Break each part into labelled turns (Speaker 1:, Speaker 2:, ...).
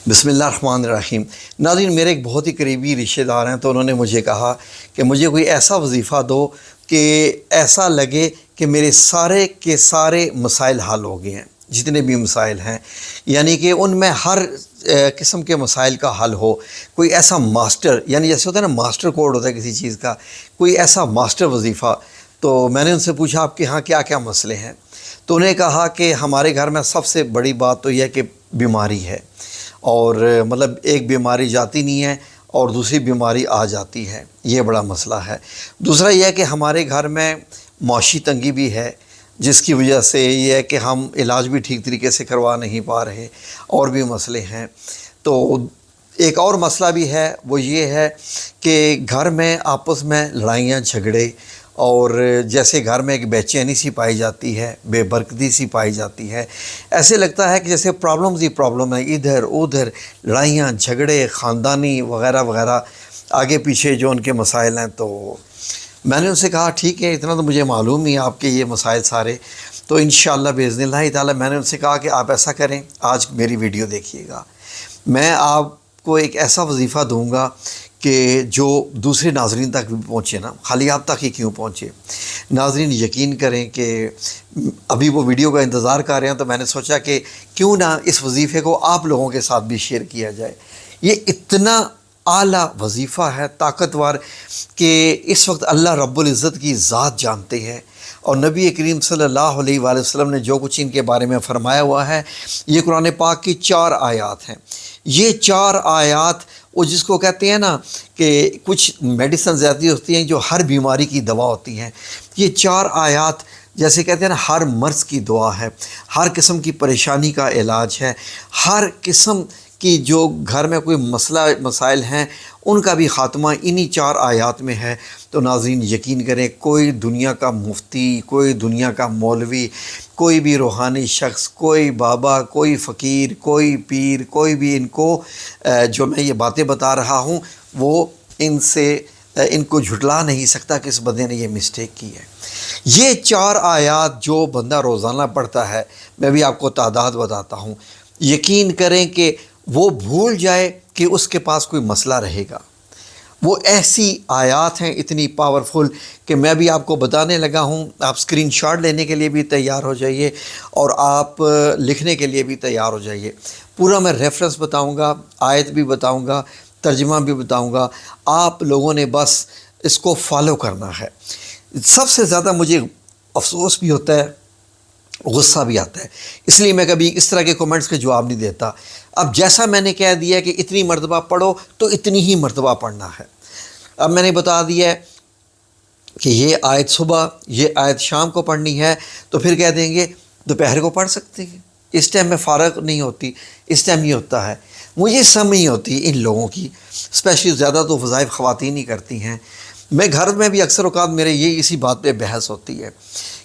Speaker 1: बिस्मिल्लाहिर्रहमानिर्रहीम। नाज़रीन, मेरे एक बहुत ही करीबी रिश्ते दार हैं, तो उन्होंने मुझे कहा कि मुझे कोई ऐसा वजीफ़ा दो कि ऐसा लगे कि मेरे सारे के सारे मसाइल हल हो गए हैं, जितने भी मसाइल हैं, यानी कि उनमें हर किस्म के मसाइल का हल हो। कोई ऐसा मास्टर, यानी जैसे होता है ना मास्टर कोड होता है किसी चीज़ का, कोई ऐसा मास्टर वजीफ़ा। तो मैंने उनसे पूछा आपके यहाँ क्या क्या मसले हैं, तो उन्हें कहा कि हमारे घर में सबसे बड़ी बात तो यह है कि बीमारी है, और मतलब एक बीमारी जाती नहीं है और दूसरी बीमारी आ जाती है, ये बड़ा मसला है। दूसरा यह है कि हमारे घर में माशी तंगी भी है, जिसकी वजह से ये है कि हम इलाज भी ठीक तरीके से करवा नहीं पा रहे, और भी मसले हैं। तो एक और मसला भी है, वो ये है कि घर में आपस में लड़ाइयाँ झगड़े, और जैसे घर में एक बेचैनी सी पाई जाती है, बेबरकती सी पाई जाती है। ऐसे लगता है कि जैसे प्रॉब्लम्स ही प्रॉब्लम है, इधर उधर लड़ाइयाँ झगड़े, ख़ानदानी वग़ैरह वग़ैरह, आगे पीछे जो उनके मसाइल हैं। तो मैंने उनसे कहा ठीक है, इतना तो मुझे मालूम ही आपके ये मसाइल सारे, तो इंशाअल्लाह बिइज़्निल्लाह ताला। मैंने उनसे कहा कि आप ऐसा करें, आज मेरी वीडियो देखिएगा, मैं आपको एक ऐसा वजीफ़ा दूँगा कि जो दूसरे नाज़रीन तक भी पहुँचे ना, खाली आप तक ही क्यों पहुँचे। नाज़रीन यकीन करें कि अभी वो वीडियो का इंतज़ार कर रहे हैं, तो मैंने सोचा कि क्यों ना इस वजीफ़े को आप लोगों के साथ भी शेयर किया जाए। ये इतना आला वजीफ़ा है, ताकतवर, कि इस वक्त अल्लाह रब्बुल इज़्ज़त की ज़ात जानते हैं, और नबी करीम सल्लल्लाहु अलैहि वसल्लम ने जो कुछ इनके बारे में फ़रमाया हुआ है, ये कुरान पाक की 4 आयात हैं। ये 4 आयात, वो जिसको कहते हैं ना कि कुछ मेडिसिन ऐसी होती हैं जो हर बीमारी की दवा होती हैं, ये 4 आयात जैसे कहते हैं ना हर मर्ज़ की दुआ है, हर किस्म की परेशानी का इलाज है, हर किस्म कि जो घर में कोई मसाइल हैं उनका भी ख़ात्मा इन्हीं 4 आयात में है। तो नाज़रीन यकीन करें, कोई दुनिया का मुफ्ती, कोई दुनिया का मौलवी, कोई भी रूहानी शख्स, कोई बाबा, कोई फ़कीर, कोई पीर, कोई भी इनको जो मैं ये बातें बता रहा हूँ, वो इनको झुटला नहीं सकता कि इस बंदे ने ये मिस्टेक की है। ये 4 आयात जो बंदा रोज़ाना पढ़ता है, मैं भी आपको तादाद बताता हूँ, यकीन करें कि वो भूल जाए कि उसके पास कोई मसला रहेगा। वो ऐसी आयात हैं इतनी पावरफुल कि मैं भी आपको बताने लगा हूँ। आप स्क्रीनशॉट लेने के लिए भी तैयार हो जाइए, और आप लिखने के लिए भी तैयार हो जाइए। पूरा मैं रेफरेंस बताऊँगा, आयत भी बताऊँगा, तर्जुमा भी बताऊँगा। आप लोगों ने बस इसको फॉलो करना है। सबसे ज़्यादा मुझे अफसोस भी होता है, गुस्सा भी आता है, इसलिए मैं कभी इस तरह के कमेंट्स के जवाब नहीं देता। अब जैसा मैंने कह दिया कि इतनी मरतबा पढ़ो, तो इतनी ही मरतबा पढ़ना है। अब मैंने बता दिया है कि ये आयत सुबह, ये आयत शाम को पढ़नी है, तो फिर कह देंगे दोपहर को पढ़ सकते हैं, इस टाइम में फ़ारग नहीं होती, इस टाइम ये होता है। मुझे समझ नहीं होती इन लोगों की, स्पेशली ज़्यादा तो वज़ाइफ ख़वातीन ही करती हैं। मैं घर में भी अक्सर औक़ात मेरे ये इसी बात पे बहस होती है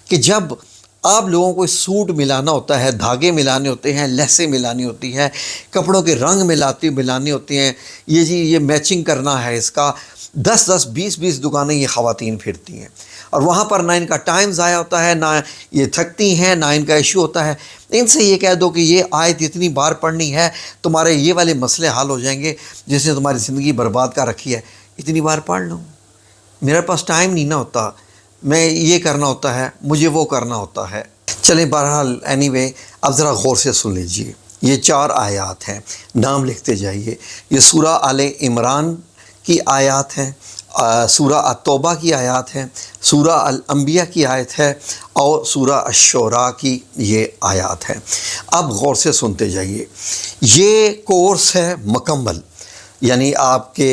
Speaker 1: कि जब आप लोगों को सूट मिलाना होता है, धागे मिलाने होते हैं, लहसें मिलानी होती हैं, कपड़ों के रंग मिलाने होते हैं, ये मैचिंग करना है, इसका 10-10, 20-20 दुकानें ये ख़वातीन फिरती हैं, और वहाँ पर ना इनका टाइम ज़ाया होता है, ना ये थकती हैं, ना इनका इशू होता है। इनसे ये कह दो कि ये आयत इतनी बार पढ़नी है, तुम्हारे ये वाले मसले हल हो जाएंगे जिसने तुम्हारी ज़िंदगी बर्बाद कर रखी है, इतनी बार पढ़ लो। मेरे पास टाइम नहीं ना होता, मैं ये करना होता है, मुझे वो करना होता है। चलें, बहरहाल एनीवे, अब ज़रा गौर से सुन लीजिए। ये 4 आयात हैं, नाम लिखते जाइए। ये सूरा आले इमरान की आयत हैं, सूरा अत-तौबा की आयत हैं, सूरा अल-अंबिया की आयत है, और सूरा अश-शुरा की ये आयत है। अब गौर से सुनते जाइए। ये कोर्स है मुकम्मल, यानी आपके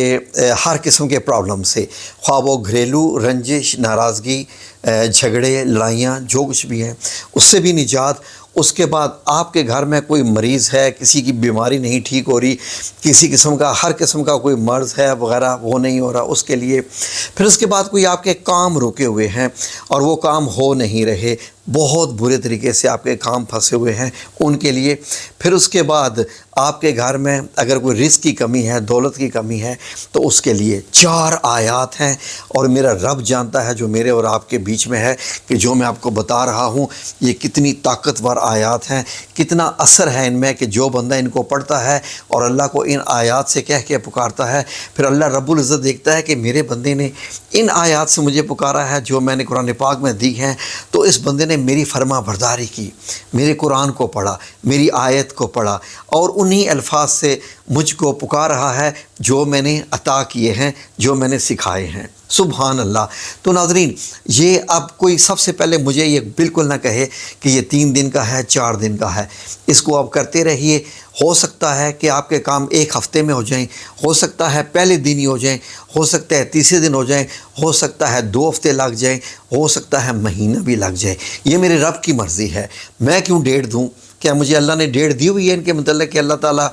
Speaker 1: हर किस्म के प्रॉब्लम से, ख्वाह वो घरेलू रंजिश, नाराज़गी, झगड़े, लड़ाइयाँ, जो कुछ भी हैं, उससे भी निजात। उसके बाद आपके घर में कोई मरीज़ है, किसी की बीमारी नहीं ठीक हो रही, किसी किस्म का, हर किस्म का कोई मर्ज़ है वग़ैरह, वो नहीं हो रहा, उसके लिए। फिर उसके बाद कोई आपके काम रुके हुए हैं और वो काम हो नहीं रहे, بہت برے طریقے سے آپ کے کام پھنسے ہوئے ہیں ان کے لیے۔ پھر اس کے بعد آپ کے گھر میں اگر کوئی رزق کی کمی ہے، دولت کی کمی ہے، تو اس کے لیے 4 آیات ہیں، اور میرا رب جانتا ہے جو میرے اور آپ کے بیچ میں ہے کہ جو میں آپ کو بتا رہا ہوں یہ کتنی طاقتور آیات ہیں، کتنا اثر ہے ان میں، کہ جو بندہ ان کو پڑھتا ہے اور اللہ کو ان آیات سے کہہ کے پکارتا ہے، پھر اللہ رب العزت دیکھتا ہے کہ میرے بندے نے ان آیات سے مجھے پکارا ہے جو میں نے قرآن پاک میں دی ہیں، تو اس بندے نے میری فرما برداری کی، میرے قرآن کو پڑھا، میری آیت کو پڑھا، اور انہی الفاظ سے مجھ کو پکار رہا ہے جو میں نے عطا کیے ہیں، جو میں نے سکھائے ہیں۔ سبحان اللہ۔ تو ناظرین، یہ اب کوئی سب سے پہلے مجھے یہ بالکل نہ کہے کہ یہ 3 دن کا ہے، 4 دن کا ہے، اس کو آپ کرتے رہیے۔ ہو سکتا ہے کہ آپ کے کام 1 ہفتے میں ہو جائیں، ہو سکتا ہے پہلے دن ہی ہو جائیں، ہو سکتا ہے تیسرے دن ہو جائیں، ہو سکتا ہے 2 ہفتے لگ جائیں، ہو سکتا ہے مہینہ بھی لگ جائے۔ یہ میرے رب کی مرضی ہے، میں کیوں ڈیٹ دوں؟ کیا مجھے اللہ نے ڈیٹ دی ہوئی ہے ان کے متعلق کہ اللہ تعالیٰ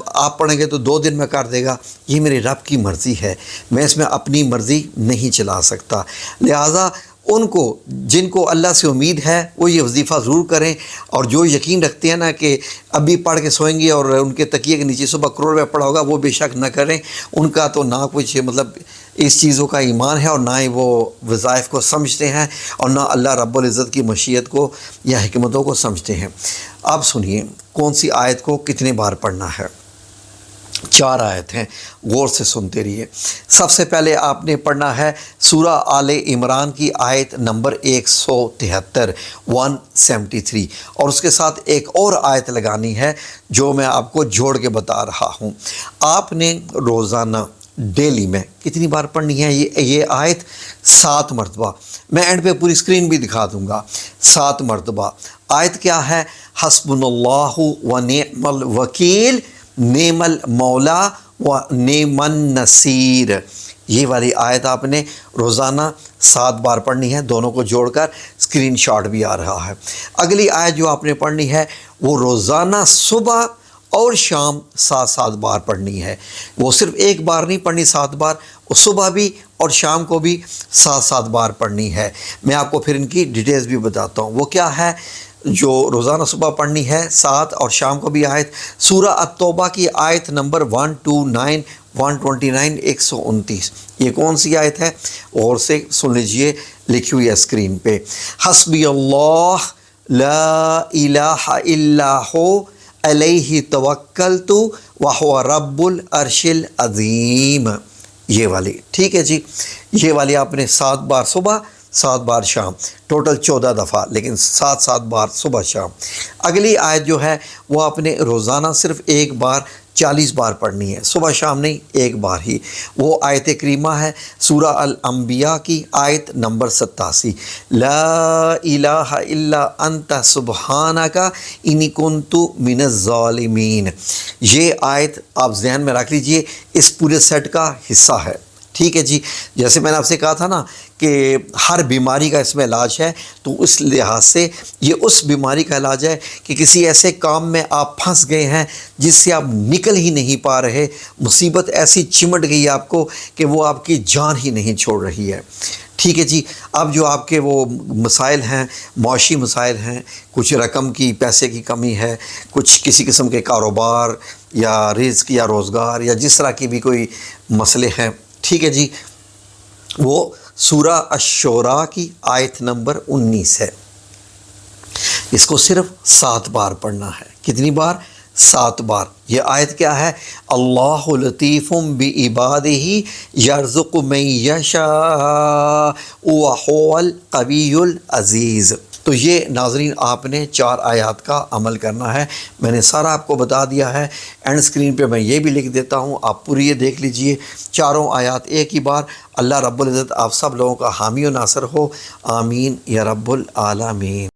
Speaker 1: آپ پڑھیں گے تو 2 دن میں کر دے گا؟ یہ میرے رب کی مرضی ہے، میں اس میں اپنی مرضی نہیں چلا سکتا۔ لہٰذا ان کو جن کو اللہ سے امید ہے وہ یہ وظیفہ ضرور کریں، اور جو یقین رکھتے ہیں نا کہ ابھی پڑھ کے سوئیں گے اور ان کے تکیے کے نیچے صبح کروڑ روپے پڑا ہوگا، وہ بے شک نہ کریں۔ ان کا تو نہ کچھ مطلب اس چیزوں کا ایمان ہے، اور نہ ہی وہ وظائف کو سمجھتے ہیں، اور نہ اللہ رب العزت کی مشیت کو یا حکمتوں کو سمجھتے ہیں۔ آپ سنیے کون سی آیت کو کتنے بار پڑھنا ہے۔ 4 آیت ہیں، غور سے سنتے رہیے۔ سب سے پہلے آپ نے پڑھنا ہے سورہ آل عمران کی آیت نمبر 173 173، اور اس کے ساتھ ایک اور آیت لگانی ہے جو میں آپ کو جوڑ کے بتا رہا ہوں۔ آپ نے روزانہ ڈیلی میں کتنی بار پڑھنی ہے یہ آیت؟ 7 مرتبہ۔ میں اینڈ پہ پوری اسکرین بھی دکھا دوں گا۔ 7 مرتبہ آیت کیا ہے؟ حسبنا اللہ و نعم الوکیل، نعم المولا و نعم النصیر۔ یہ والی آیت آپ نے روزانہ 7 بار پڑھنی ہے، دونوں کو جوڑ کر اسکرین شاٹ بھی آ رہا ہے۔ اگلی آیت جو آپ نے پڑھنی ہے وہ روزانہ صبح اور شام 7 بار پڑھنی ہے۔ وہ صرف ایک بار نہیں پڑھنی، 7 بار، وہ صبح بھی اور شام کو بھی 7 بار پڑھنی ہے۔ میں آپ کو پھر ان کی ڈیٹیلز بھی بتاتا ہوں۔ وہ کیا ہے جو روزانہ صبح پڑھنی ہے 7 اور شام کو بھی؟ آیت سورہ التوبہ کی آیت نمبر 129 129 129۔ یہ کون سی آیت ہے؟ غور سے سن لیجئے، لکھی ہوئی ہے اسکرین پہ۔ حسبی اللہ لا الہ الا ہو علیہ توکلت وہو رب العرش العظیم۔ یہ والی ٹھیک ہے جی، یہ والی آپ نے 7 بار صبح 7 بار شام، ٹوٹل 14 دفعہ، لیکن 7 بار صبح شام۔ اگلی آیت جو ہے وہ آپ نے روزانہ صرف ایک بار 40 بار پڑھنی ہے، صبح شام نہیں، ایک بار ہی۔ وہ آیت کریمہ ہے سورہ الانبیاء کی آیت نمبر 87، لا الہ الا انت سبحانک انی کنت من الظالمین۔ یہ آیت آپ ذہن میں رکھ لیجئے، اس پورے سیٹ کا حصہ ہے۔ ٹھیک ہے جی، جیسے میں نے آپ سے کہا تھا نا کہ ہر بیماری کا اس میں علاج ہے، تو اس لحاظ سے یہ اس بیماری کا علاج ہے کہ کسی ایسے کام میں آپ پھنس گئے ہیں جس سے آپ نکل ہی نہیں پا رہے، مصیبت ایسی چمٹ گئی آپ کو کہ وہ آپ کی جان ہی نہیں چھوڑ رہی ہے۔ ٹھیک ہے جی، اب جو آپ کے وہ مسائل ہیں، معاشی مسائل ہیں، کچھ رقم کی، پیسے کی کمی ہے، کچھ کسی قسم کے کاروبار یا رزق یا روزگار یا جس طرح کی بھی کوئی مسئلے ہیں، ٹھیک ہے جی، وہ سورہ الشعراء کی آیت نمبر 19 ہے۔ اس کو صرف 7 بار پڑھنا ہے۔ کتنی بار؟ 7 بار۔ یہ آیت کیا ہے؟ اللہ لطیف بعبادہ یرزق من یشاء وہو القوی العزیز۔ تو یہ ناظرین آپ نے 4 آیات کا عمل کرنا ہے۔ میں نے سارا آپ کو بتا دیا ہے، اینڈ اسکرین پہ میں یہ بھی لکھ دیتا ہوں، آپ پوری یہ دیکھ لیجئے، 4 آیات ایک ہی بار۔ اللہ رب العزت آپ سب لوگوں کا حامی و ناصر ہو، آمین یا رب العالمین۔